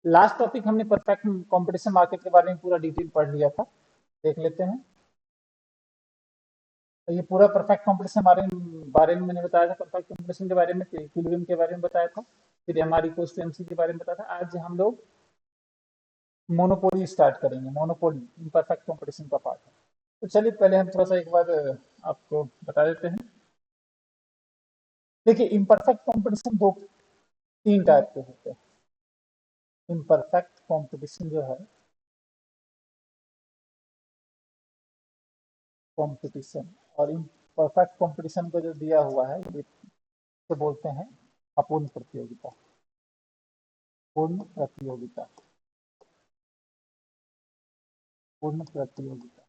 Last topic हमने perfect competition market के बारे में पूरा डिटेल पढ़ लिया था, देख लेते हैं। तो ये पूरा परफेक्ट कंपटीशन बारे में मैंने बताया था, परफेक्ट कंपटीशन के बारे में, इक्विलिब्रियम के बारे में बताया था, फिर हमारी कोस्ट एमसी के बारे में बताया था। आज हम लोग मोनोपोली स्टार्ट करेंगे। मोनोपोली इम्परफेक्ट कंपटीशन का पार्ट है। तो चलिए पहले हम थोड़ा सा एक बार आपको बता देते हैं। देखिए, इम्परफेक्ट कंपटीशन दो तीन टाइप के होते हैं। इम्परफेक्ट कंपटीशन जो है, कंपटीशन, और इम्परफेक्ट कंपटीशन को जो दिया हुआ है ये तो बोलते हैं अपूर्ण प्रतियोगिता। पूर्ण प्रतियोगिता, पूर्ण प्रतियोगिता।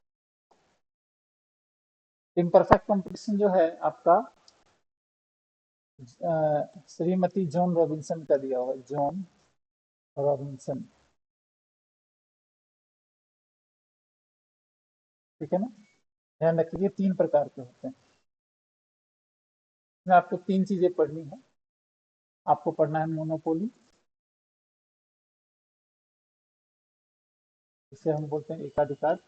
इम्परफेक्ट कंपटीशन जो है आपका श्रीमती जॉन रॉबिन्सन का दिया हुआ है, जॉन रॉबिन्सन, ठीक है ना। ध्यान रखिए तीन प्रकार के होते हैं। इसमें आपको तीन चीजें पढ़नी है। आपको पढ़ना है मोनोपोली, जिसे हम बोलते हैं एकाधिकार।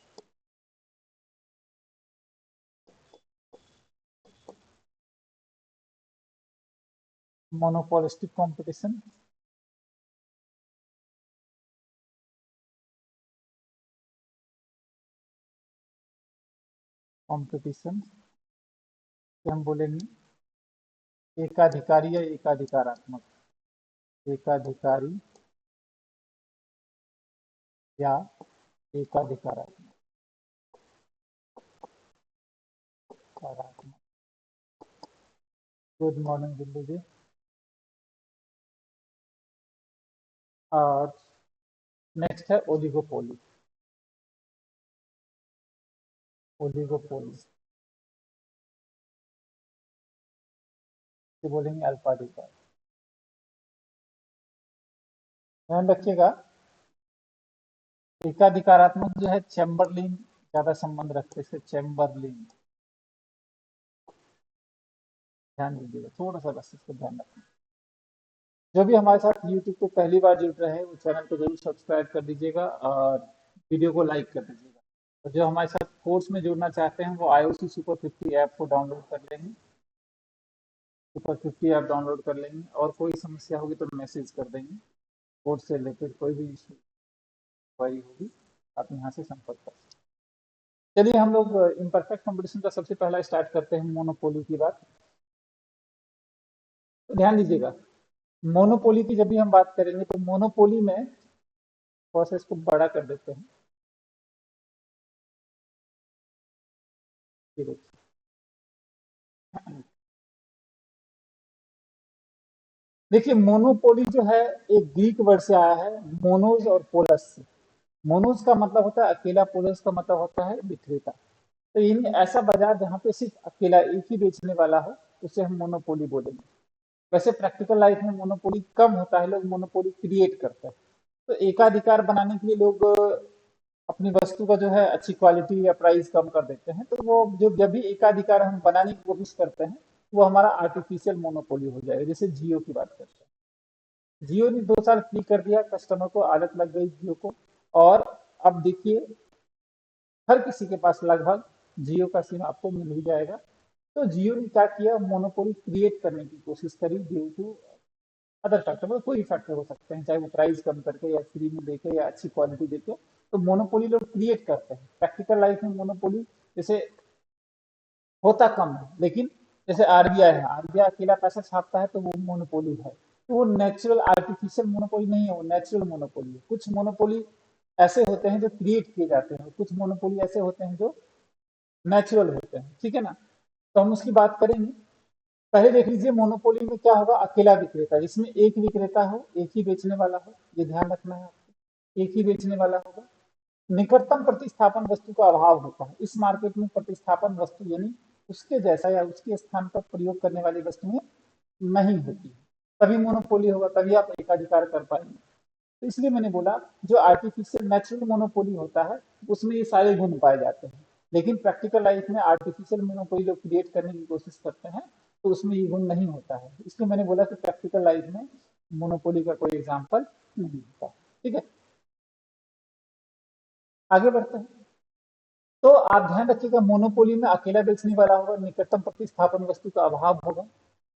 मोनोपोलिस्टिक कंपटीशन, कंपटीशन से हम बोलेंगे एकाधिकारी या एकाधिकारात्मक। एकाधिकारी या एकाधिकारात्मक। गुड मॉर्निंग दिल्ली जी। और नेक्स्ट है ओलिगोपोली। ओलिगोपोली से बोलेंगे अल्पाधिकार। ध्यान रखिएगा, एकाधिकारात्मक जो है चैम्बरलिन ज्यादा संबंध रखते हैं, चैम्बरलिन। ध्यान दीजिएगा थोड़ा सा, बस इसको ध्यान रखना। जो भी हमारे साथ यूट्यूब पे पहली बार जुड़ रहे हैं वो चैनल को जरूर सब्सक्राइब कर दीजिएगा और वीडियो को लाइक कर दीजिएगा। और जो हमारे साथ कोर्स में जुड़ना चाहते हैं वो IOC सुपर 50 ऐप को डाउनलोड कर लेंगे। सुपर 50 ऐप डाउनलोड कर लेंगे और कोई समस्या होगी तो मैसेज कर देंगे। कोर्स से रिलेटेड कोई भी इशू क्वारी होगी आप यहाँ से संपर्क कर सकते हैं। चलिए हम लोग इम्परफेक्ट कंपटीशन का सबसे पहला स्टार्ट करते हैं, मोनोपोली की बात। तो ध्यान दीजिएगा, मोनोपोली की जब भी हम बात करेंगे तो मोनोपोली में थोड़ा सा इसको बड़ा कर देते हैं। ये देखिए, देखिए मोनोपोली जो है एक ग्रीक वर्ड से आया है, मोनोज और पोलस से। मोनोज का मतलब होता है अकेला, पोलस का मतलब होता है विक्रेता। तो इन ऐसा बाजार जहाँ पे सिर्फ अकेला एक ही बेचने वाला हो उसे हम मोनोपोली बोलेंगे। वैसे प्रैक्टिकल लाइफ में मोनोपोली कम होता है, लोग मोनोपोली क्रिएट करते हैं। तो एकाधिकार बनाने के लिए लोग अपनी वस्तु का जो है अच्छी क्वालिटी या प्राइस कम कर देते हैं। तो वो जो जब भी एकाधिकार हम बनाने की कोशिश करते हैं वो हमारा आर्टिफिशियल मोनोपोली हो जाएगा। जैसे जियो की बात करते हैं, जियो ने 2 साल फ्री कर दिया, कस्टमर को आदत लग गई जियो को। और अब देखिए हर किसी के पास लगभग जियो का सिम आपको मिल ही जाएगा। तो जियो ने क्या किया, मोनोपोली क्रिएट करने की कोशिश करी ड्यू टू अदर फैक्टर, मतलब कोई फैक्टर हो सकते हैं, चाहे वो प्राइस कम करके या फ्री में देके या अच्छी क्वालिटी देके। तो मोनोपोली लोग क्रिएट करते हैं। प्रैक्टिकल लाइफ में मोनोपोली जैसे होता कम है, लेकिन जैसे आरबीआई है, आरबीआई अकेला पैसा छापता है तो वो मोनोपोली है। तो वो नेचुरल आर्टिफिशियल मोनोपोली नहीं है, वो नेचुरल मोनोपोली है। कुछ मोनोपोली ऐसे होते हैं जो क्रिएट किए जाते हैं, कुछ मोनोपोली ऐसे होते हैं जो नेचुरल होते हैं, ठीक है ना। तो हम उसकी बात करेंगे। पहले देख लीजिए मोनोपोली में क्या होगा, अकेला विक्रेता, जिसमें एक विक्रेता हो, एक ही बेचने वाला हो, ये ध्यान रखना है आपको। एक ही बेचने वाला होगा। निकटतम प्रतिस्थापन वस्तु का अभाव होता है। इस मार्केट में प्रतिस्थापन वस्तु यानी उसके जैसा या उसके स्थान पर प्रयोग करने वाली वस्तुएं नहीं होती। तभी मोनोपोली होगा, तभी आप एकाधिकार कर पाएंगे। तो इसलिए मैंने बोला जो आर्टिफिशियल नेचुरल मोनोपोली होता है उसमें ये सारे गुण पाए जाते हैं। लेकिन प्रैक्टिकल लाइफ में आर्टिफिशियल मोनोपोली लोग क्रिएट करने की कोशिश करते हैं तो उसमें ये गुण नहीं होता है। इसलिए मैंने बोला कि प्रैक्टिकल लाइफ में मोनोपोली का कोई एग्जाम्पल नहीं होता। ठीक है, आगे बढ़ते हैं। तो आप ध्यान रखिएगा, मोनोपोली में अकेला बेचने वाला होगा, निकटतम प्रतिस्थापन वस्तु का अभाव होगा,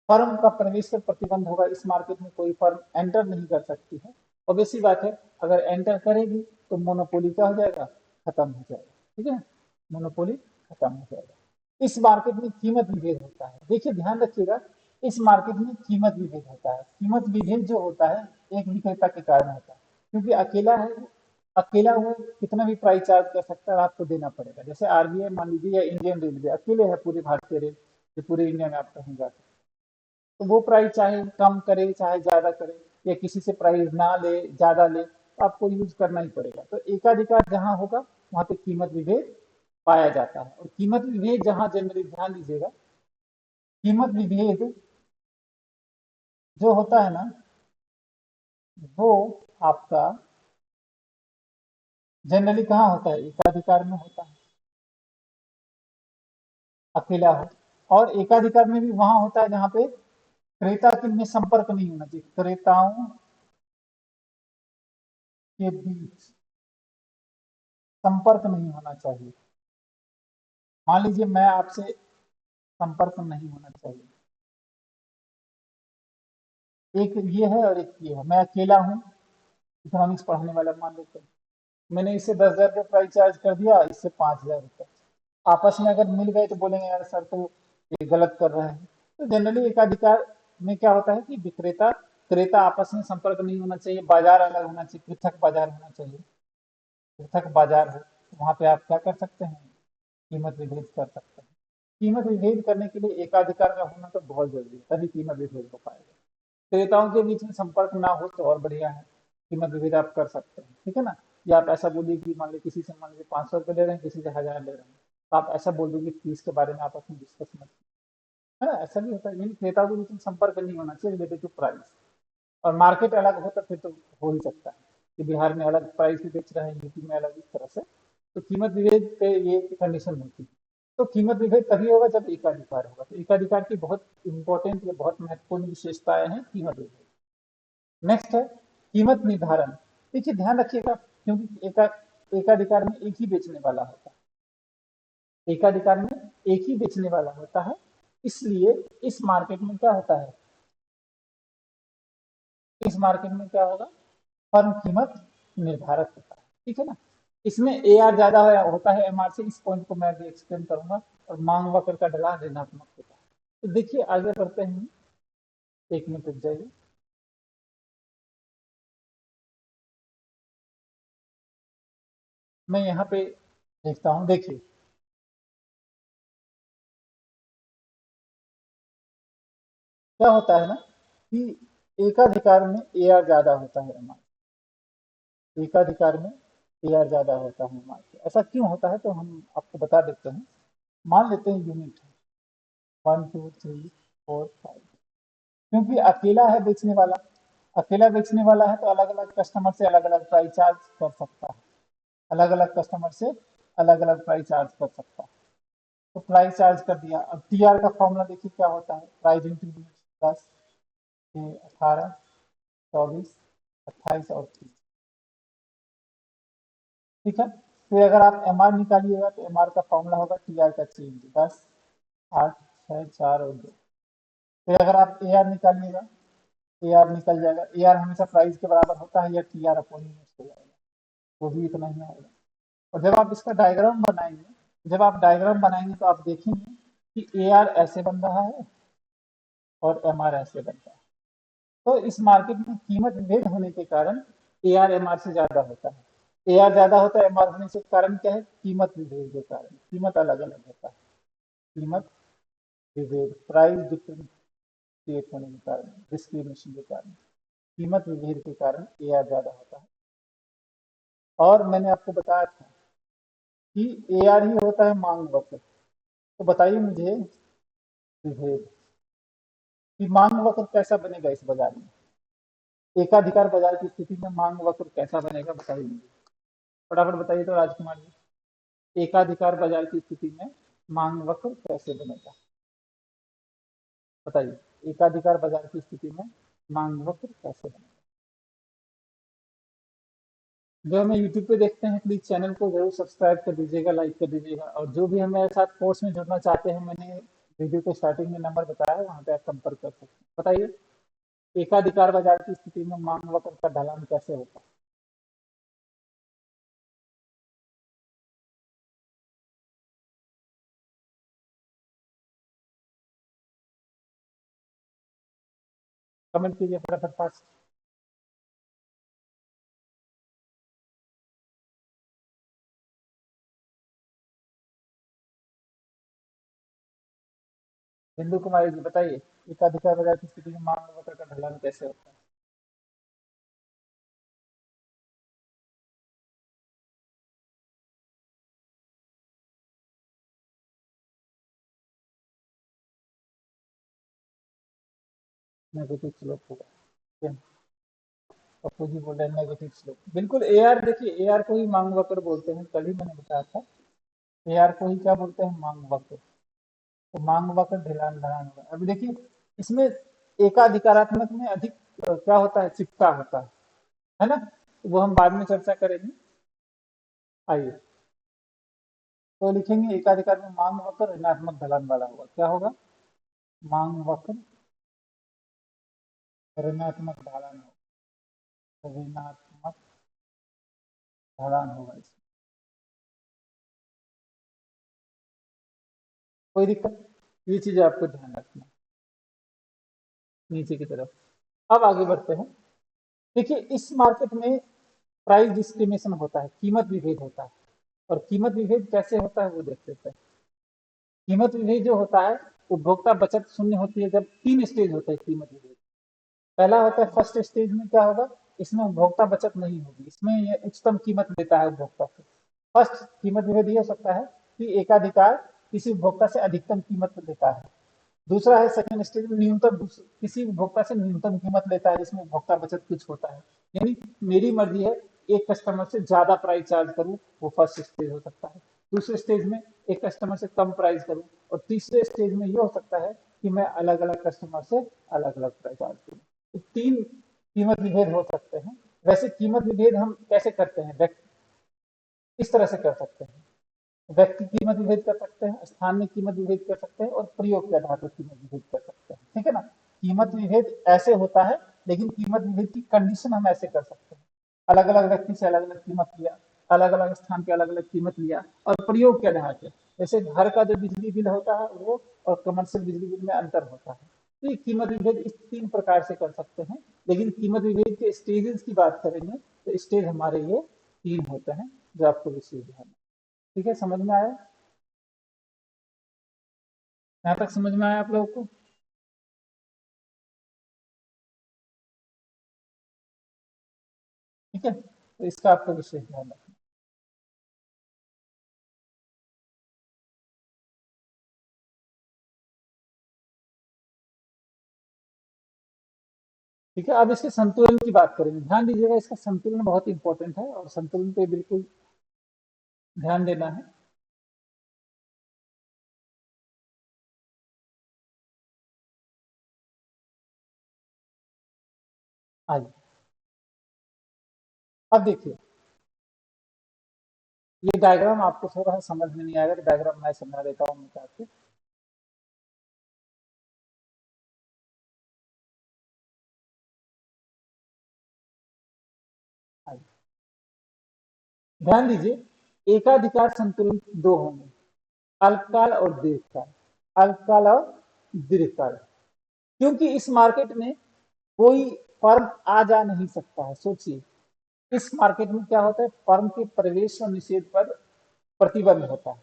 फर्म का प्रवेश पर प्रतिबंध होगा, इस मार्केट में कोई फर्म एंटर नहीं कर सकती है। ऑब्वियसली बात है, अगर एंटर करेगी तो मोनोपोली क्या हो जाएगा, खत्म हो जाएगा। ठीक है, मोनोपोली खत्म हो जाएगा। इस मार्केट में कीमत विभेद होता है। देखिए ध्यान रखिएगा, इस मार्केट में कीमत विभेद होता है। कीमत विभेद जो होता है एक विक्रेता के कारण होता है, क्योंकि अकेला है, अकेला वो कितना भी प्राइस चार्ज कर सकता है, आपको देना पड़ेगा। जैसे आरबीआई मान लीजिए या इंडियन रेलवे अकेले है पूरे भारतीय रेल, जो पूरे इंडिया में आप कहीं जाते, तो वो प्राइस चाहे कम करे चाहे ज्यादा करे, या किसी से प्राइस ना ले ज्यादा ले, तो आपको यूज करना ही पड़ेगा। तो एकाधिकार जहां होगा वहां पे कीमत विभेद पाया जाता है। और कीमत विभेद जहां, जनरली ध्यान दीजिएगा, कीमत विभेद जो होता है ना, वो आपका जनरली कहाँ होता है, एकाधिकार में होता है, अकेला हो। और एकाधिकार में भी वहां होता है जहां पे क्रेता के में संपर्क नहीं होना चाहिए, क्रेताओं के बीच संपर्क नहीं होना चाहिए। मान लीजिए मैं आपसे, संपर्क नहीं होना चाहिए, एक ये है और एक ये है, मैं अकेला हूँ, इकोनॉमिक्स पढ़ाने वाला मान लेते हैं, मैंने इससे 10,000 रुपये प्राइस चार्ज कर दिया, इससे 5,000 रुपये, आपस में अगर मिल गए तो बोलेंगे यार सर तो ये गलत कर रहे हैं। तो जनरली एकाधिकार में क्या होता है कि विक्रेता क्रेता आपस में संपर्क नहीं होना चाहिए, बाजार अलग होना चाहिए, पृथक बाजार होना चाहिए, पृथक बाजार है, तो वहां पे आप क्या कर सकते हैं, कीमत विभेद कर सकते हैं। कीमत विभेद करने के लिए एकाधिकार का होना तो बहुत जरूरी है, तभी कीमत विभेद हो पाएगा। क्रेताओं के बीच में संपर्क ना हो तो और बढ़िया है, कीमत विभेद आप कर सकते हैं। ठीक है ना, या आप ऐसा बोलिए कि मान लीजिए किसी से मान लीजिए 500 रुपये ले रहे हैं, किसी से 1,000 ले रहे हैं, तो आप ऐसा बोल दीजिए फीस के बारे में आपस में डिस्कस मत, है ना, ऐसा भी होता है। यानी क्रेताओं के बीच में संपर्क नहीं होना चाहिए रिलेटेड टू प्राइस। और मार्केट अलग हो तो फिर तो हो ही सकता है कि बिहार में अलग प्राइस भी बेच रहे हैं, यूपी में अलग, इस तरह से। तो कीमत विभेद पे ये कंडीशन होती है। तो कीमत विभेद तभी होगा जब एकाधिकार होगा। तो एकाधिकार की बहुत इंपॉर्टेंट या बहुत महत्वपूर्ण विशेषताएं हैं कीमत विभेद। नेक्स्ट है कीमत निर्धारण। देखिए ध्यान रखिएगा, क्योंकि एकाधिकार में एक ही बेचने वाला होता है, एकाधिकार में एक ही बेचने वाला होता है, इसलिए इस मार्केट में क्या होता है, इस मार्केट में क्या होगा, फर्म कीमत निर्धारक होता है। ठीक है ना, इसमें ए आर ज्यादा होता है एम आर से, इस पॉइंट को मैं भी एक्सप्लेन करूंगा। और मांग वक्र का ढलान ऋणात्मक होता है। तो देखिए आगे बढ़ते हैं, एक मिनट रुक जाइए। मैं यहाँ पे देखता हूँ, देखिए क्या होता है ना कि एकाधिकार में ए आर ज्यादा होता है एम आर, एकाधिकार में ए आर ज्यादा होता है एम आर से। ऐसा क्यों होता है तो हम आपको बता देते हैं। मान लेते हैं यूनिट 1 2 3 4 5, क्योंकि अकेला है बेचने वाला, अकेला बेचने वाला है तो अलग अलग कस्टमर से अलग अलग प्राइस चार्ज कर सकता है, अलग अलग कस्टमर से अलग अलग प्राइस चार्ज कर सकता है। तो प्राइस चार्ज कर दिया। अब टी आर का फॉर्मूला देखिए क्या होता है, प्राइस इंटू यूनिट, 10 18 24 28 और 30। ठीक है, फिर अगर आप एम आर निकालिएगा तो एम आर का फॉर्मूला होगा टी आर का चेंज, 10 8 6 4 और 2। फिर अगर आप ए आर निकालिएगा, ए आर निकल जाएगा, ए आर हमेशा प्राइस के बराबर होता है या टी आर अपॉन यूनिट हो जाएगा, वो भी इतना ही आएगा। और जब आप इसका डायग्राम बनाएंगे, जब आप डायग्राम बनाएंगे तो आप देखेंगे कि ए आर ऐसे बन रहा है और एम आर ऐसे बन रहा है। तो इस मार्केट में कीमत विभेद होने के कारण ए आर एम आर से ज्यादा होता है। ए आर ज्यादा होता है एम आर होने से कारण क्या है, कीमत विभेद के कारण, कीमत अलग अलग होता है, कीमत विभेद, प्राइस डिफरेंशिएट होने के कारण, डिस्क्रिमिनेशन के कारण, कीमत विभेद के कारण ए आर ज्यादा होता है। और मैंने आपको बताया था कि ए आर ही होता है मांग वक्र। तो बताइए मुझे विभेद कि मांग वक्र कैसा बनेगा इस बाजार में, एकाधिकार बाजार की स्थिति में मांग वक्र कैसा बनेगा, बताइए मुझे, फटाफट बताइए तो राजकुमार जी। एकाधिकार बाजार की स्थिति में मांग वक्र कैसे बनेगा, बताइए, एकाधिकार बाजार की स्थिति में मांग वक्र कैसे बनेगा। जो हमें यूट्यूब पे देखते हैं प्लीज चैनल को जरूर सब्सक्राइब कर दीजिएगा, लाइक कर दीजिएगा, और जो भी हमारे साथ कोर्स में जुड़ना चाहते हैं, मैंने वीडियो के स्टार्टिंग में नंबर बताया है, वहाँ पे आप संपर्क कर सकते हैं। बताइए, एकाधिकार बाजार की स्थिति में मांग वक्र का ढलान कैसे होता है? कमेंट कीजिए फटाफट फास्ट। बिंदु कुमारी जी बताइए, एकाधिकार बाजार की स्थिति में मांग वक्र का ढलान कैसे होता है? नेगेटिव स्लोप होगा। पप्पू जी बोल रहे हैं नेगेटिव स्लोप, बिल्कुल। ए आर, देखिए ए आर को ही मांग वक्र बोलते हैं, कल ही मैंने बताया था। ए आर को ही क्या बोलते हैं? मांग वक्र। तो मांग वक्र ढलान ढलान होगा। अभी देखिए, इसमें एकाधिकारात्मक में अधिक क्या होता है? चिपका होता है ना? वो हम बाद में चर्चा करेंगे। आइए, तो लिखेंगे एकाधिकार में मांग वक्र ऋणात्मक ढलान वाला होगा। क्या होगा? मांग वक्र ऋणात्मक ढलान होगा, ऋणात्मक ढलान होगा इसमें। कोई दिक्कत? ये चीज आपको ध्यान रखना है। नीचे की तरफ अब आगे बढ़ते हैं। देखिए, इस मार्केट में प्राइस डिस्क्रिमिनेशन होता है, कीमत विभेद होता है। और कीमत विभेद कैसे होता है वो देख लेते हैं। कीमत विभेद जो होता है, उपभोक्ता बचत शून्य होती है जब तीन स्टेज होते हैं कीमत विभेद। पहला होता है फर्स्ट स्टेज में क्या होगा? इसमें उपभोक्ता बचत नहीं होगी, इसमें ये उच्चतम कीमत देता है उपभोक्ता को। फर्स्ट कीमत विभेद ये हो सकता है कि एकाधिकार किसी उपभोक्ता से अधिकतम कीमत देता है। दूसरा है सेकंड स्टेज में न्यूनतम, किसी उपभोक्ता से न्यूनतम कीमत लेता है, जिसमें उपभोक्ता बचत कुछ होता है। यानी मेरी मर्जी है एक कस्टमर से ज्यादा प्राइस चार्ज करूं, वो फर्स्ट स्टेज हो सकता है। दूसरे स्टेज में एक कस्टमर से कम प्राइस करूं, और तीसरे स्टेज में ये हो सकता है कि मैं अलग अलग कस्टमर से अलग अलग प्राइस चार्ज करूं। तो तीन कीमत विभेद हो सकते हैं। वैसे कीमत विभेद हम कैसे करते हैं? इस तरह से कर सकते हैं। व्यक्ति कीमत विभेद कर सकते हैं, स्थान में कीमत विभेद कर सकते हैं, और प्रयोग के आधार पर कीमत विभेद कर सकते हैं। ठीक है ना? कीमत विभेद ऐसे होता है, लेकिन कीमत विभेद की कंडीशन हम ऐसे कर सकते हैं। अलग अलग व्यक्ति से अलग अलग कीमत लिया, अलग अलग स्थान पे अलग अलग कीमत लिया, और प्रयोग के आधार पर। जैसे घर का जो बिजली बिल होता है वो और कमर्शियल बिजली बिल में अंतर होता है। तो ये कीमत विभेद इस तीन प्रकार से कर सकते हैं। लेकिन कीमत विभेद के स्टेजेस की बात करेंगे तो स्टेज हमारे ये तीन होते हैं, जो आपको विशेष ध्यान। ठीक है, समझ में आया? यहाँ तक समझ में आया आप लोगों को? ठीक है, तो इसका आपको विशेष ध्यान रखना। ठीक है, अब इसके संतुलन की बात करेंगे। ध्यान दीजिएगा, इसका संतुलन बहुत इंपॉर्टेंट है, और संतुलन पे बिल्कुल ध्यान देना है। आइए, अब देखिए, ये डायग्राम आपको थोड़ा सा समझ में नहीं आएगा, तो डायग्राम मैं समझा देता हूँ मिटा के। आइए, ध्यान दीजिए, एकाधिकार संतुलन दो होंगे, अल्पकाल और दीर्घकाल। अल्पकाल और दीर्घकाल। क्योंकि इस मार्केट में कोई फर्म आ जा नहीं सकता है। सोचिए, इस मार्केट में क्या होता है? फर्म के प्रवेश और निषेध पर प्रतिबंध होता है।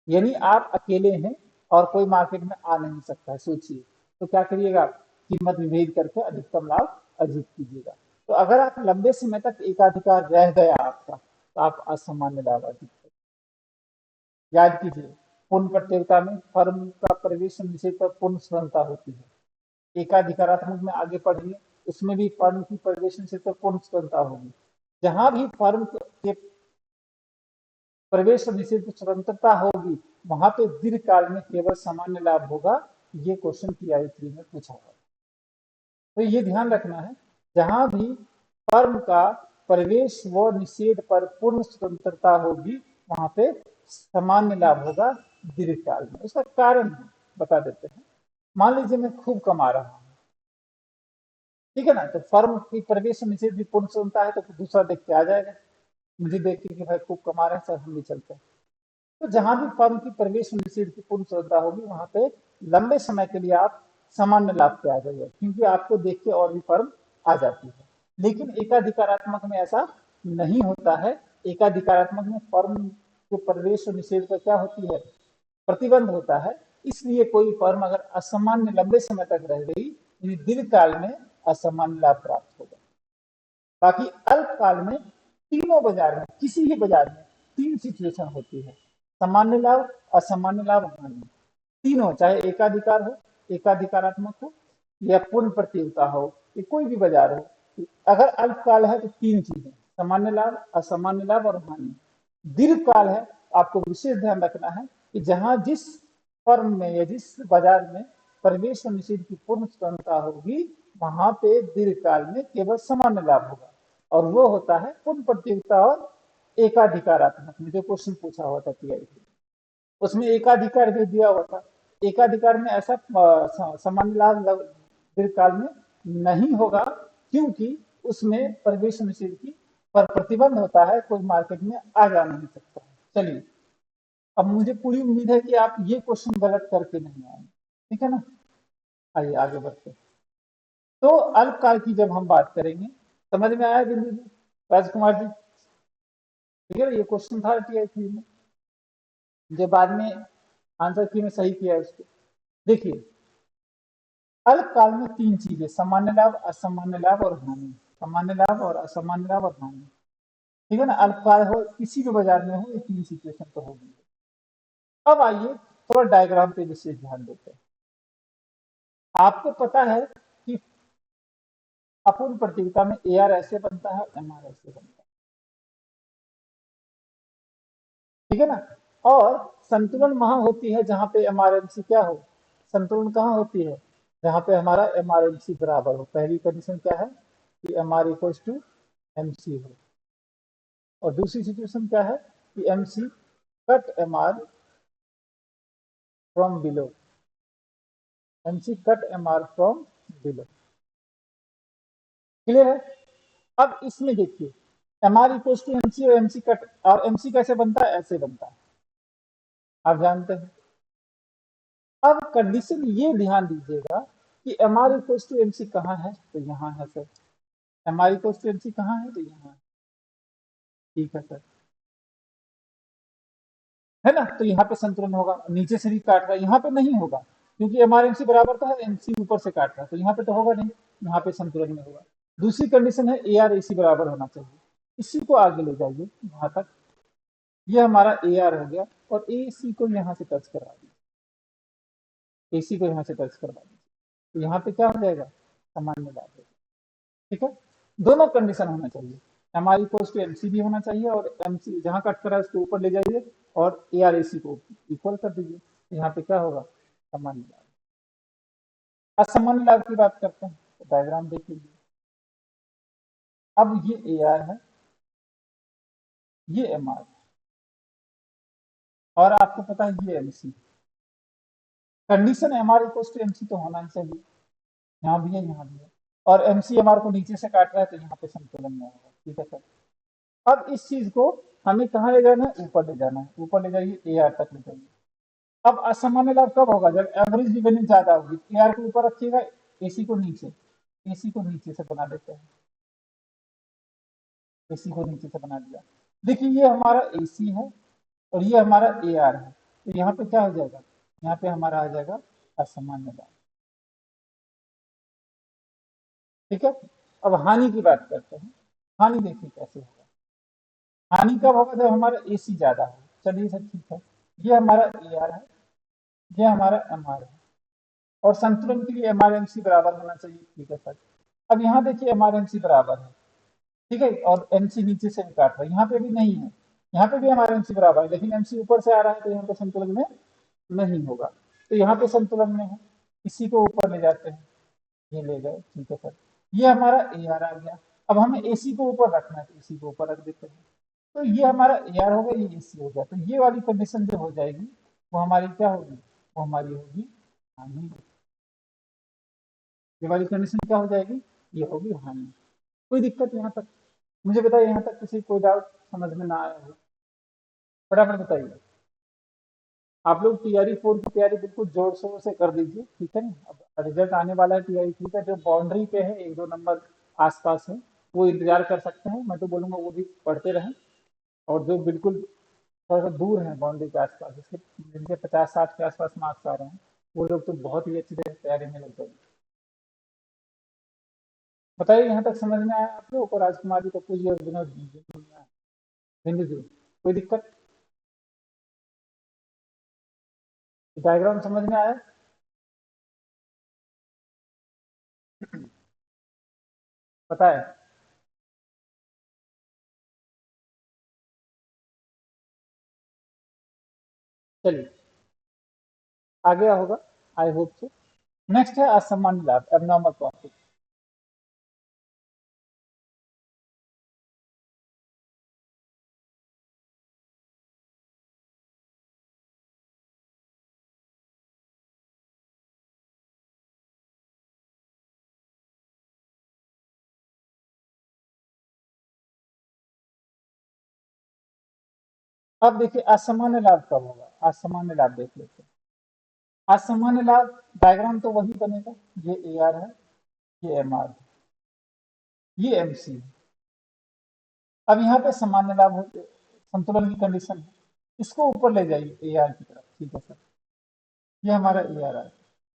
यानी आप अकेले हैं और कोई मार्केट में आ नहीं सकता है। सोचिए, तो क्या करिएगा? कीमत विभेद करके अधिकतम लाभ अर्जित कीजिएगा। तो अगर आप लंबे समय तक एकाधिकार रह गया आपका, तो आप असामान्य लाभ अर्जित करेंगे। याद कीजिए, पूर्ण प्रतियोगिता में फर्म का प्रवेश और निषेध पर पूर्ण स्वतंत्रता होती है। एकाधिकारात्मक में आगे पढ़िए, उसमें भी फर्म की प्रवेश निषेध पर पूर्ण स्वतंत्रता होगी। जहां भी फर्म के प्रवेश और निषेध की स्वतंत्रता होगी, वहां पे दीर्घकाल में केवल सामान्य लाभ होगा। ये क्वेश्चन PI3 में पूछा गया। तो ये ध्यान रखना है, जहां भी फर्म का प्रवेश व निषेध पर पूर्ण स्वतंत्रता होगी वहां पे सामान्य लाभ होगा दीर्घकाल में। उसका कारण बता देते हैं। मान लीजिए मैं खूब कमा रहा हूँ, ठीक है ना, तो फर्म की प्रवेश निषेध भी पूर्ण स्वतंत्रता है, तो दूसरा देख के आ जाएगा, मुझे देख के कि भाई खूब कमा रहे हैं सर, हम भी चलते हैं। तो जहां भी फर्म की प्रवेश निषेध की पूर्ण स्वतंत्रता होगी वहां पे लंबे समय के लिए आप सामान्य लाभ पे आ जाइए, क्योंकि आपको देख के और भी फर्म आ जाती है। लेकिन एकाधिकारात्मक में ऐसा नहीं होता है। एकाधिकारात्मक में फर्म के प्रवेश और निषेध पर क्या होती है, प्रतिबंध होता है। इसलिए कोई फर्म अगर असामान्य लंबे समय तक रह गई, दीर्घकाल में असामान्य लाभ प्राप्त होगा। बाकी अल्पकाल में तीनों बाजार में, किसी भी बाजार में तीन सिचुएशन होती है, सामान्य लाभ, असामान्य लाभ, हानि। तीनों, चाहे एकाधिकार हो, एकाधिकारात्मक हो, या पूर्ण प्रतियोगिता हो, या कोई भी बाजार हो। अगर अल्पकाल है तो तीन चीजें, सामान्य लाभ, असामान्य लाभ और हानि। दीर्घकाल है, आपको विशेष ध्यान रखना है कि जहां जिस फर्म में या जिस बाजार में प्रवेश और निषेध की पूर्ण स्वतंत्रता होगी वहां पे दीर्घकाल में केवल सामान्य लाभ होगा, और वो होता है पूर्ण प्रतियोगिता और एकाधिकारात्मक में। जो क्वेश्चन पूछा हुआ था टीआई, उसमें एकाधिकार भी दिया हुआ था। एकाधिकार में ऐसा सामान्य लाभ दीर्घकाल में नहीं होगा, क्योंकि उसमें प्रवेश निषेध की पर प्रतिबंध होता है, कोई मार्केट में आ जा नहीं सकता। चलिए, अब मुझे पूरी उम्मीद है कि आप ये क्वेश्चन गलत करके नहीं आएंगे, ठीक है ना। आइए आगे बढ़ते हैं। तो अल्पकाल की जब हम बात करेंगे, समझ में आया बिंदु जी, राजकुमार जी? ठीक है, ये क्वेश्चन था टीआई में, जो बाद में आंसर की में सही किया उसको। देखिए, अल्पकाल में तीन चीजें, सामान्य लाभ, असामान्य लाभ और हानि। सामान्य लाभ और असामान्य लाभ और हानि, ठीक है ना। अल्पकाल हो, किसी भी बाजार में हो, ये तीन सिचुएशन तो होगी। अब आइए थोड़ा डायग्राम पे विशेष ध्यान देते हैं। आपको पता है कि अपूर्ण प्रतियोगिता में एआर ऐसे बनता है, एमआर ऐसे बनता है, ठीक है ना। और संतुलन वहां होती है जहां पे एमआरएमसी क्या हो, संतुलन कहाँ होती है, जहां पे हमारा एमआरएमसी बराबर हो। पहली कंडीशन क्या है कि एमआर इक्वल टू एमसी हो, और दूसरी सिचुएशन क्या है कि MC cut MR from below, MC cut MR from below. Clear है? अब इसमें देखिए, एमआर इक्वल टू एमसी और एमसी कट, और एमसी कैसे बनता है, ऐसे बनता है, आप जानते हैं। अब कंडीशन ये ध्यान दीजिएगा कि एमआर इक्वल टू एमसी कहाँ है, तो यहाँ है sir. MR equal to MC कहाँ है, तो यहाँ है, ठीक है सर, है ना। तो यहाँ पे संतुलन होगा, नीचे से भी काट रहा है, यहाँ पे नहीं होगा, क्योंकि एमआरएमसी बराबर था, एमसी ऊपर से काट रहा है, तो यहाँ पे तो होगा नहीं, यहाँ पे संतुलन में होगा। दूसरी कंडीशन है ए आर ए सी बराबर होना चाहिए। इसी को आगे ले जाइए वहां तक, ये हमारा ए आर हो गया, और ए सी को यहाँ से टच करवा दीजिए, ए सी को यहाँ से टच करवा दीजिए, तो यहाँ पे क्या हो जाएगा, सामान्य लाभ होगा, ठीक है। दोनों कंडीशन होना चाहिए, M R equal to M C भी होना चाहिए, और एम सी जहाँ कट करा है उसको ऊपर ले जाइए, और ए आर ए सी को इक्वल कर दीजिए, यहाँ पे क्या होगा, सामान्य लाभ। असामान्य लाभ की बात करते हैं, तो डायग्राम देख लीजिए। अब ये ए आर है, ये एम आर, और आपको पता है ये M C. Condition M R equal to M C तो होना ही चाहिए, यहाँ भी है, यहाँ भी है, और एम सी एम आर को नीचे से काट रहा है, तो यहाँ पे संतुलन में होगा, ठीक है सर। अब इस चीज को हमें कहाँ ले जाना है, ऊपर ले जाना है, ऊपर ले जाइए, ए आर तक ले जाइए। अब असामान्य लाभ कब होगा, जब एवरेज रिवेन्यू ज्यादा होगी। ए आर को ऊपर रखिएगा, एसी को नीचे, एसी को नीचे से बना देते हैं, एसी को नीचे से बना दिया। देखिए, ये हमारा एसी है और ये हमारा ए आर है, तो यहाँ पे क्या हो जाएगा, यहाँ पे हमारा आ जाएगा असामान्य लाभ, ठीक है। अब हानि की बात करते हैं। हानि देखिए कैसे होगा, हानि कब होगा, जब हमारा एसी ज्यादा हो। चलिए सर, ठीक है, ये हमारा ए आर है, ये हमारा एम आर है, और संतुलन के लिए एम आर एम सी बराबर होना चाहिए, ठीक है सर। अब यहाँ देखिए एम आर एम सी बराबर है, ठीक है, और एम सी नीचे से भी काट रहा है, यहाँ पे भी नहीं है, यहाँ पे भी एम आर एम सी बराबर है, लेकिन एम सी ऊपर से आ रहा है, तो यहाँ पे संतुलन में नहीं होगा, तो यहाँ पे संतुलन में है, इसी को ऊपर ले जाते हैं, ये ले गए, ठीक है सर। ये हमारा ए आर आ गया। अब हमें एसी को ऊपर रखना है तो एसी को ऊपर रख देते हैं। तो ये हमारा एआर हो गया, ये एसी हो गया। तो ये वाली कंडीशन जो हो जाएगी वो हमारी क्या होगी, वो हमारी होगी हानि। ये वाली कंडीशन क्या हो जाएगी, ये होगी हानि। कोई दिक्कत यहाँ तक? मुझे बताइए यहाँ तक किसी कोई डाउट समझ में ना आया हो, फटाफट बताइए। आप लोग टीआरई 4 की तैयारी बिल्कुल जोर शोर से कर दीजिए, ठीक है ना। अब रिजल्ट आने वाला है टीआरई 3 का, जो बाउंड्री पे है 1-2 नंबर आसपास है वो इंतजार कर सकते हैं, मैं तो बोलूंगा वो भी पढ़ते रहें। और जो बिल्कुल थोड़ा सा दूर है बाउंड्री के आसपास, जिसके जिनके 50-60 के आसपास मार्क्स आ रहे हैं, वो लोग तो बहुत ही अच्छी तरह तैयारी में लग जाएंगे। बताइए यहाँ तक समझ में आया आप लोग? और राजकुमार जी, पप्पू जी और विनोद जी, बिंदु जी, कोई दिक्कत? डायग्राम समझ में आया? पता है? चलिए आ गया होगा, आई होप सो। नेक्स्ट है असामान्य लाभ, एबनॉर्मल प्रॉफिट। अब देखिए असामान्य लाभ कब होगा, असामान्य लाभ देख लेते हैं। असामान्य लाभ डायग्राम तो वही बनेगा, ये ए आर है, ये एम आर है, ये एम सी है। अब यहाँ पे सामान्य लाभ होते, संतुलन की कंडीशन है, इसको ऊपर ले जाइए ए आर की तरफ, ठीक है सर। ये हमारा ए आर है।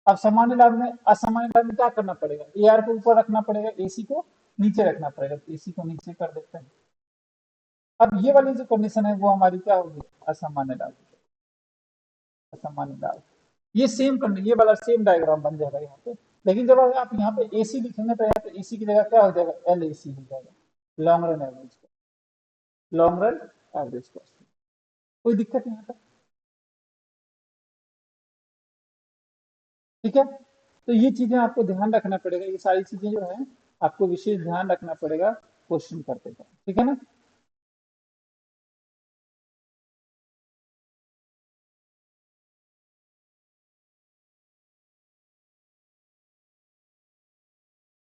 अब सामान्य लाभ में, असामान्य लाभ में क्या करना पड़ेगा, ए आर को ऊपर रखना पड़ेगा, एसी को नीचे रखना पड़ेगा, तो एसी को नीचे कर देते हैं। अब ये वाली जो कंडीशन है वो हमारी क्या होगी, असामान्य लाभ। असामान्य लाभ, ये सेम कंडीशन, ये वाला सेम डायग्राम बन जाएगा यहाँ पे। लेकिन जब अगर आप यहाँ पे एसी लिखेंगे तो यहाँ पे एसी की जगह क्या हो जाएगा, एल ए सी हो जाएगा, long run average, long run average cost. कोई दिक्कत नहीं आता, ठीक है। तो ये चीजें आपको ध्यान रखना पड़ेगा, ये सारी चीजें जो है आपको विशेष ध्यान रखना पड़ेगा क्वेश्चन करते टाइम, ठीक है ना।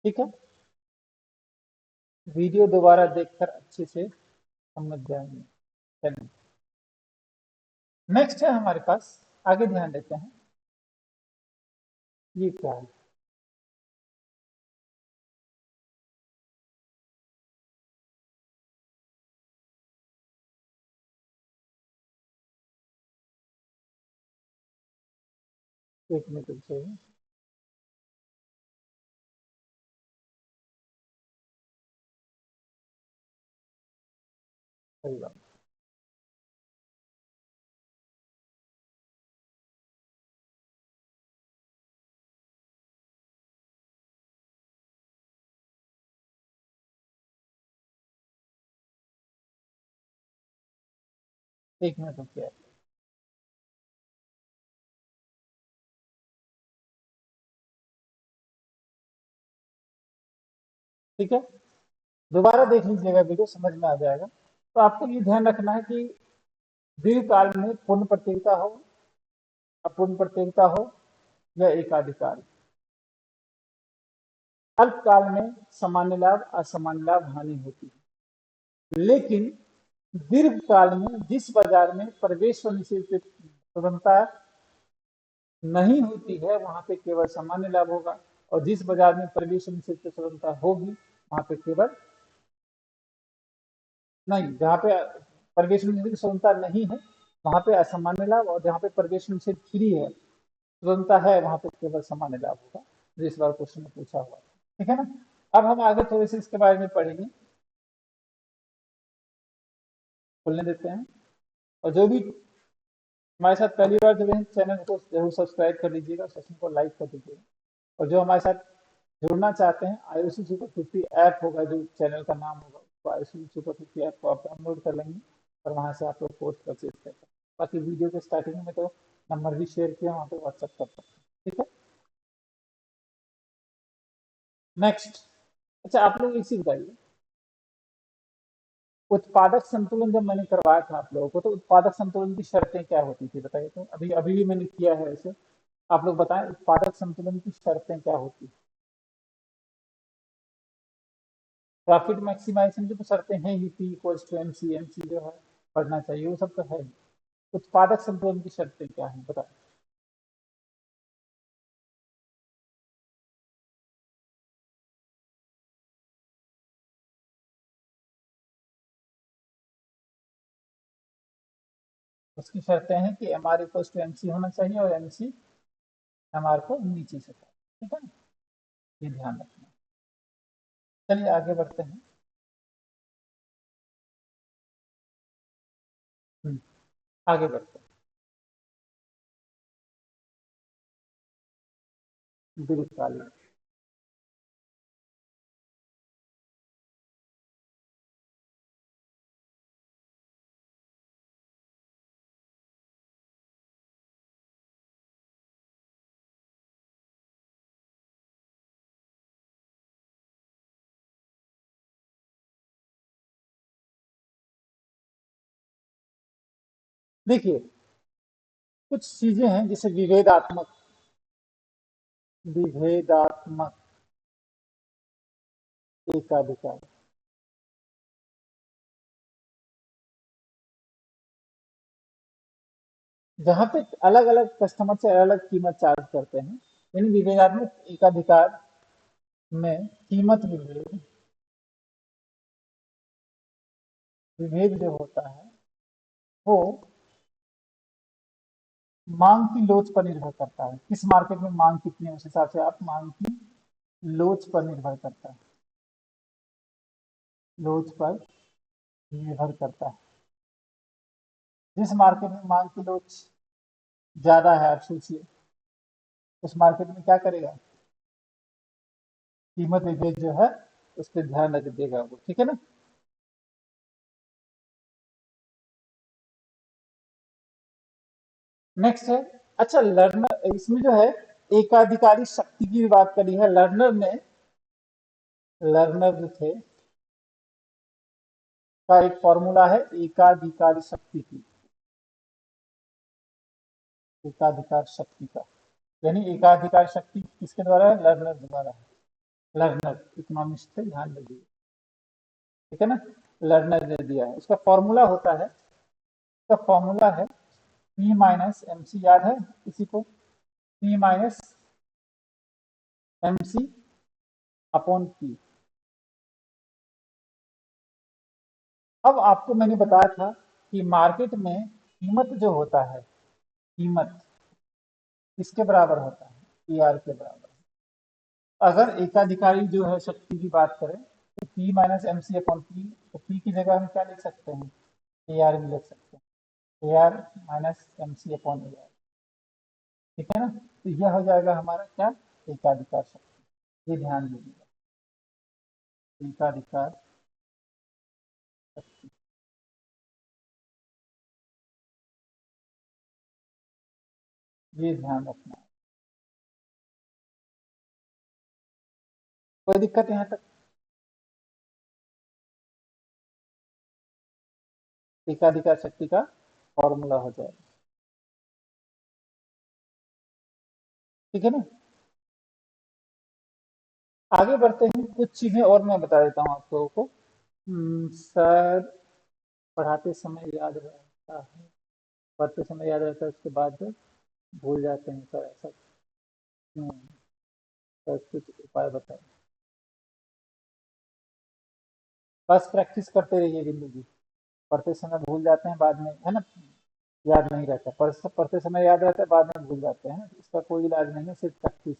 ठीक है, वीडियो दोबारा देखकर अच्छे से समझ जाएंगे। चलिए नेक्स्ट है हमारे पास, आगे ध्यान देते हैं। ये क्या है, एक मिनट चाहिए, सही बात। एक मिनट रुकिए, ठीक है। दोबारा देख लीजिएगा वीडियो, समझ में आ जाएगा। तो आपको ये ध्यान रखना है कि दीर्घकाल में पूर्ण प्रतियोगिता हो, अपूर्ण प्रतियोगिता हो, या एकाधिकार, अल्पकाल में सामान्य लाभ असामान्य लाभ हानि होती है। लेकिन दीर्घ काल में जिस बाजार में प्रवेश और निषेध की स्वतंत्रता नहीं होती है वहां पे केवल सामान्य लाभ होगा, और जिस बाजार में प्रवेश और निषेध की स्वतंत्रता होगी वहां पे केवल, नहीं, जहाँ पे प्रवेश और निषेध की स्वतंत्रता नहीं है वहां पे असामान्य लाभ, और जहाँ पे प्रवेश और निषेध फ्री है, स्वतंत्रता है, वहां पे केवल सामान्य लाभ होगा, जो इस बार क्वेश्चन में पूछा हुआ है, ठीक है ना। अब हम आगे थोड़े से इसके बारे में पढ़ेंगे, खुलने देते हैं। और जो भी हमारे साथ पहली बार जुड़े हैं, चैनल को जरूर सब्सक्राइब कर लीजिएगा, सेशन को लाइक कर दीजिएगा। और जो हमारे साथ जुड़ना चाहते हैं, आयुषी सुपर 50 ऐप होगा, जो चैनल का नाम होगा, तो आयुषी सुपर 50 ऐप को आप डाउनलोड कर लेंगे और वहाँ से आप लोग कोर्स परचेज कर सकते हैं। बाकी वीडियो के स्टार्टिंग में तो नंबर भी शेयर किया, वहाँ पे व्हाट्सअप कर सकते हैं, ठीक है। नेक्स्ट, अच्छा आप लोग इसी बताइए, उत्पादक संतुलन जब मैंने करवाया था आप लोगों को, तो उत्पादक संतुलन की शर्तें क्या होती थी बताइए। तो अभी अभी भी मैंने किया है ऐसे, आप लोग बताएं उत्पादक संतुलन की शर्तें क्या होती। प्रॉफिट मैक्सिमाइजेशन की तो शर्तें हैं ही, P equals to M C, M C जो है पढ़ना चाहिए, वो सब तो है ही। उत्पादक संतुलन की शर्तें क्या है बताएं। उसकी शर्तें हैं कि M R equals to M C होना चाहिए और एम सी एम आर को नीचे से, ठीक है ना, ये ध्यान रखना। चलिए आगे बढ़ते हैं। हम्म, आगे बढ़ते हैं दीर्घकालीन। देखिए कुछ चीजें हैं जैसे विभेदात्मक, विभेदात्मक एकाधिकार, जहाँ पे अलग अलग कस्टमर से अलग अलग कीमत चार्ज करते हैं। इन विभेदात्मक एकाधिकार में कीमत विभेद, विभेद जो होता है वो मांग की लोच पर निर्भर करता है। किस मार्केट में मांग कितनी है उस हिसाब से आप मांग की लोच पर निर्भर करता है, लोच पर निर्भर करता है। जिस मार्केट में मांग की लोच ज्यादा है, आप सोचिए उस मार्केट में क्या करेगा, कीमत विभेद जो है उस पर ध्यान रख देगा वो, ठीक है ना। नेक्स्ट है, अच्छा लर्नर, इसमें जो है एकाधिकारी शक्ति की भी बात करी है। लर्नर ने, लर्नर जो थे का एक फॉर्मूला है एकाधिकारी शक्ति की, एकाधिकार शक्ति का, यानी एकाधिकार शक्ति किसके द्वारा है, लर्नर द्वारा है। लर्नर इकोनॉमिस्ट थे, ध्यान रखिए, ठीक है ना। लर्नर ने दिया है, उसका फॉर्मूला होता है, उसका फॉर्मूला है पी माइनस एम सी, याद है किसी को, P minus M C upon P. अब आपको मैंने बताया था कि मार्केट में कीमत जो होता है, कीमत किसके बराबर होता है, पी आर के बराबर। अगर एकाधिकारी जो है शक्ति की बात करें तो P minus M C upon P, तो पी की जगह हम क्या लिख सकते हैं, ए आर भी लिख सकते हैं, A R minus M C upon A R, ठीक है ना। तो यह हो जाएगा हमारा क्या, एकाधिकार शक्ति, ये ध्यान दीजिएगा, एकाधिकार शक्ति, ये ध्यान रखना है। कोई दिक्कत यहाँ तक, एकाधिकार शक्ति का फॉर्मूला हो जाएगा, ठीक है ना। आगे बढ़ते हैं, कुछ चीजें और मैं बता देता हूँ आप लोगों को। सर पढ़ाते समय याद रहता है, पढ़ते समय याद रहता है, उसके बाद भूल जाते हैं सर, ऐसा क्यों है? सर कुछ उपाय बताए। बस प्रैक्टिस करते रहिए बिंदु जी, पढ़ते समय भूल जाते हैं, बाद में है ना याद नहीं रहता, पढ़ते समय याद रहता है, बाद में भूल जाते हैं, इसका कोई इलाज नहीं है, सिर्फ प्रैक्टिस,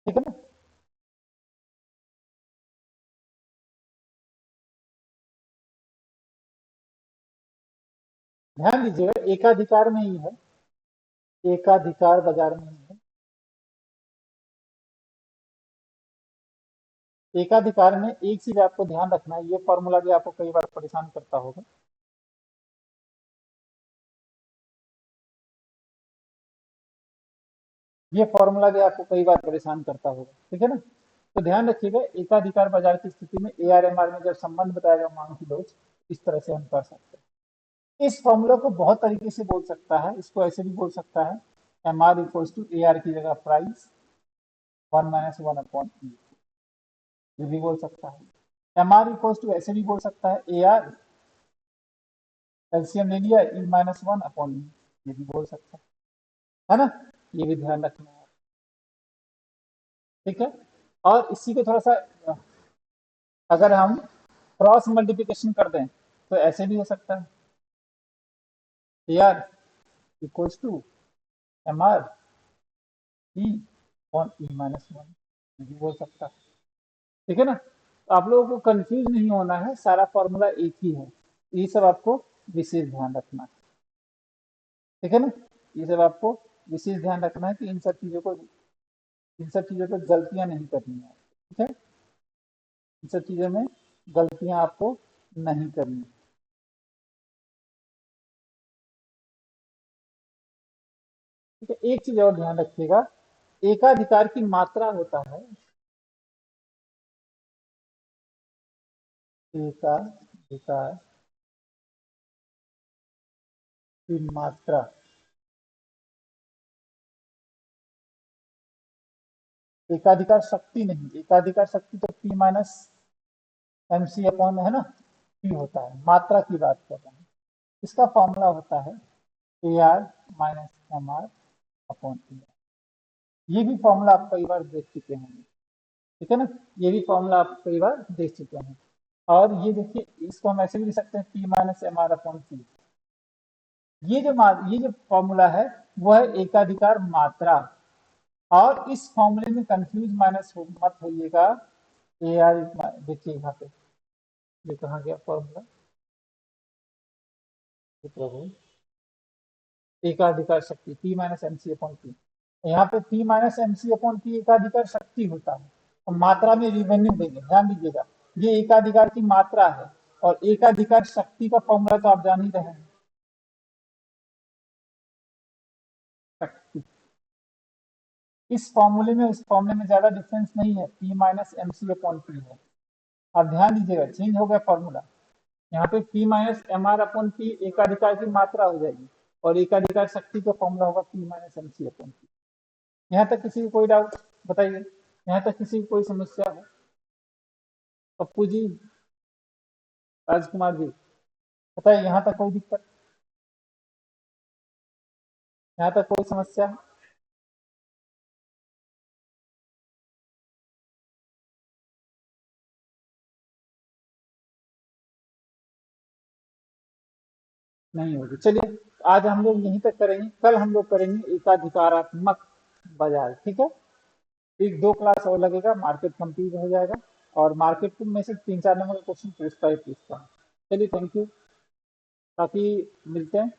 ठीक है ना। ध्यान दीजिएगा एकाधिकार में ही है, एकाधिकार बाजार में ही है। एकाधिकार में एक चीज आपको ध्यान रखना है, ये फॉर्मूला भी आपको कई बार परेशान करता होगा, ये फॉर्मूला भी आपको कई बार परेशान करता होगा, ठीक है ना। तो ध्यान रखिएगा, एकाधिकार बाजार की स्थिति में AR/MR में जब संबंध बताया गया मांग की लोच, इस तरह से हम कर सकते हैं। इस फॉर्मूला को बहुत तरीके से बोल सकता है, इसको ऐसे भी बोल सकता है, MR इक्वल्स टू AR की जगह प्राइस 1 - 1 अपॉन E, ये भी बोल सकता है। MR इक्वल्स टू ऐसे भी बोल सकता है, AR एलसीएम ले लिया E - 1 अपॉन E, ये भी बोल सकता है ना। ये भी ध्यान रखना है, ठीक है। और इसी को थोड़ा सा अगर हम क्रॉस मल्टीप्लिकेशन कर दें तो ऐसे भी हो सकता है, AR equals to MR E on E - 1, ये भी बोल सकता है, ठीक है ना। तो आप लोगों को कंफ्यूज नहीं होना है, सारा फॉर्मूला एक ही है, ये सब आपको विशेष ध्यान रखना है, ठीक है ना। ये सब आपको विशेष ध्यान रखना है कि इन सब चीज़ों को गलतियां नहीं करनी है, ठीक है। इन सब चीज़ों में गलतियां आपको नहीं करनी है। ठीक है, एक चीज और ध्यान रखिएगा, एकाधिकार की मात्रा होता है, एकाधिकार की मात्रा, एकाधिकार शक्ति नहीं, एकाधिकार शक्ति तो P माइनस MC अपॉन है ना, P होता है, मात्रा की बात कर रहे हैं। इसका फॉर्मूला होता है AR minus MR upon E। ये भी फॉर्मूला आप कई बार देख चुके हैं, ठीक है ना। ये भी फॉर्मूला आप कई बार देख चुके हैं। और ये देखिए, इसको हम ऐसे भी लिख सकते हैं P minus MR upon P। ये जो फॉर्मूला है वो है एकाधिकार मात्रा। और इस फॉर्मूले में कंफ्यूज माइनस मत होइएगा, AR देखिए यहाँ पे, ये कहाँ गया फॉर्मूला, प्रभु, एकाधिकार शक्ति P minus MC upon P। यहाँ पे P minus MC upon P एकाधिकार शक्ति होता है, और मात्रा में रिवेन्यू देंगे, ध्यान दीजिएगा, ये एकाधिकार की मात्रा है, और एकाधिकार शक्ति का फॉर्मूला तो आप जान ही रहे हैं, शक्ति। इस फॉर्मूले में उस फॉर्मूले में ज्यादा डिफरेंस नहीं है, P minus MC upon P है। आप ध्यान दीजिएगा, चेंज हो गया फॉर्मूला, यहाँ पे P minus MR upon P एकाधिकार की मात्रा हो जाएगी, और एकाधिकार शक्ति का फॉर्मूला होगा P minus MC upon P। यहाँ तक किसी को कोई डाउट बताइए, यहाँ तक किसी को कोई समस्या है? पप्पू जी, राजकुमार जी, बताइए, यहाँ तक कोई दिक्कत, यहाँ तक कोई समस्या है? नहीं होगी, चलिए आज हम लोग यहीं तक करेंगे, कल हम लोग करेंगे एकाधिकारात्मक बाजार, ठीक है। एक दो क्लास और लगेगा, मार्केट कंप्लीट हो जाएगा, और मार्केट में से 3 4 नंबर का क्वेश्चन पूछता है। चलिए, थैंक यू, बाकी मिलते हैं।